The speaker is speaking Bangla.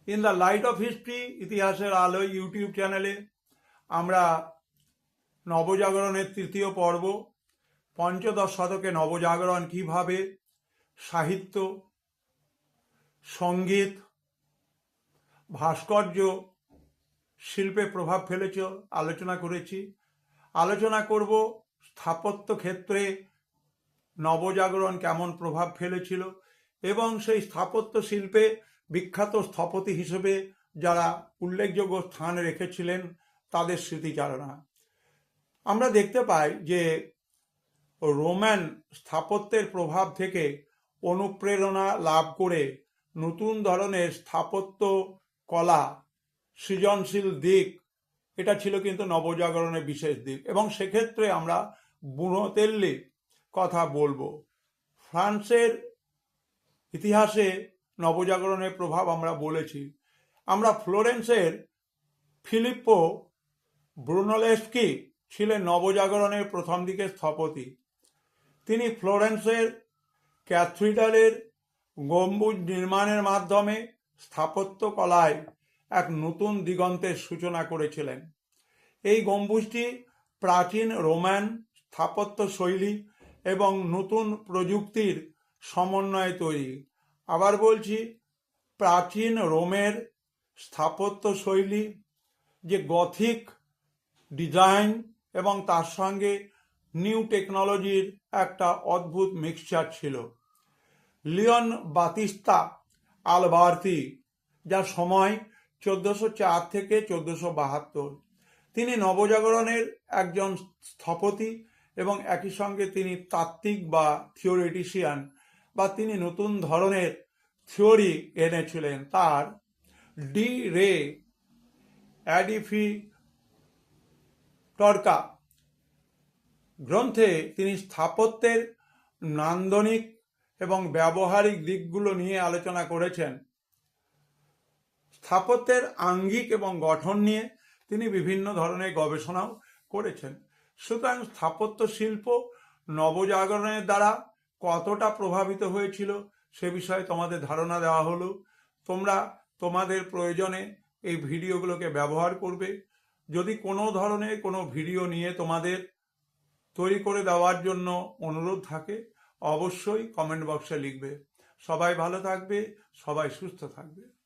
In the light off history, ইতিহাসের আলোয় ইউটিউব চ্যানেলে আমরা নবজাগরণের তৃতীয় পর্ব, পঞ্চদশ শতকে নবজাগরণ কিভাবে সাহিত্য, সঙ্গীত, ভাস্কর্য, শিল্পে প্রভাব ফেলেছে আলোচনা করেছি। আলোচনা করব স্থাপত্য ক্ষেত্রে নবজাগরণ কেমন প্রভাব ফেলেছিল এবং সেই স্থাপত্য শিল্পে বিখ্যাত স্থপতি হিসেবে যারা উল্লেখযোগ্য স্থান রেখেছিলেন তাদের স্মৃতিচারণা। আমরা দেখতে পাই যে রোমান স্থাপত্যের প্রভাব থেকে অনুপ্রেরণা লাভ করে নতুন ধরনের স্থাপত্য কলা, সৃজনশীল দিক, এটা ছিল কিন্তু নবজাগরণের বিশেষ দিক। এবং সেক্ষেত্রে আমরা বুনোতেল্লির কথা বলবো। ফ্রান্সের ইতিহাসে নবজাগরণের প্রভাব আমরা বলেছি। আমরা ফ্লোরেন্সের ফিলিপ্পো ব্রুনেলেস্কি ছিলেন নবজাগরণের প্রথম দিকের স্থপতি। তিনি ফ্লোরেন্সের ক্যাথিড্রালের গম্বুজ নির্মাণের মাধ্যমে স্থাপত্য কলায় এক নতুন দিগন্তের সূচনা করেছিলেন। এই গম্বুজটি প্রাচীন রোমান স্থাপত্য শৈলী এবং নতুন প্রযুক্তির সমন্বয়ে তৈরি। আবার বলছি, প্রাচীন রোমের স্থাপত্য শৈলী, যে গথিক ডিজাইন এবং তার সঙ্গে নিউ টেকনোলজির একটা অদ্ভুত মিক্সচার ছিল। লিওন বাতিস্তা আলবার্তি, যার সময় 1404 থেকে 1472, তিনি নবজাগরণের একজন স্থপতি এবং একই সঙ্গে তিনি তাত্ত্বিক বা থিওরিটিশিয়ান, বা তিনি নতুন ধরনের থিওরি এনেছিলেন। তার ডি রে এডিফিটরকা গ্রন্থে তিনি স্থাপত্যের নান্দনিক এবং ব্যবহারিক দিকগুলো নিয়ে আলোচনা করেছেন। স্থাপত্যের আঙ্গিক এবং গঠন নিয়ে তিনি বিভিন্ন ধরনের গবেষণাও করেছেন। সুতরাং স্থাপত্য শিল্প নবজাগরণের দ্বারা কতটা প্রভাবিত হয়েছিল সে বিষয়ে তোমাদের ধারণা দেওয়া হলো। তোমরা তোমাদের প্রয়োজনে এই ভিডিওগুলোকে ব্যবহার করবে। যদি কোনো ধরনের কোনো ভিডিও নিয়ে তোমাদের তৈরি করে দেওয়ার জন্য অনুরোধ থাকে, অবশ্যই কমেন্ট বক্সে লিখবে। সবাই ভালো থাকবে, সবাই সুস্থ থাকবে।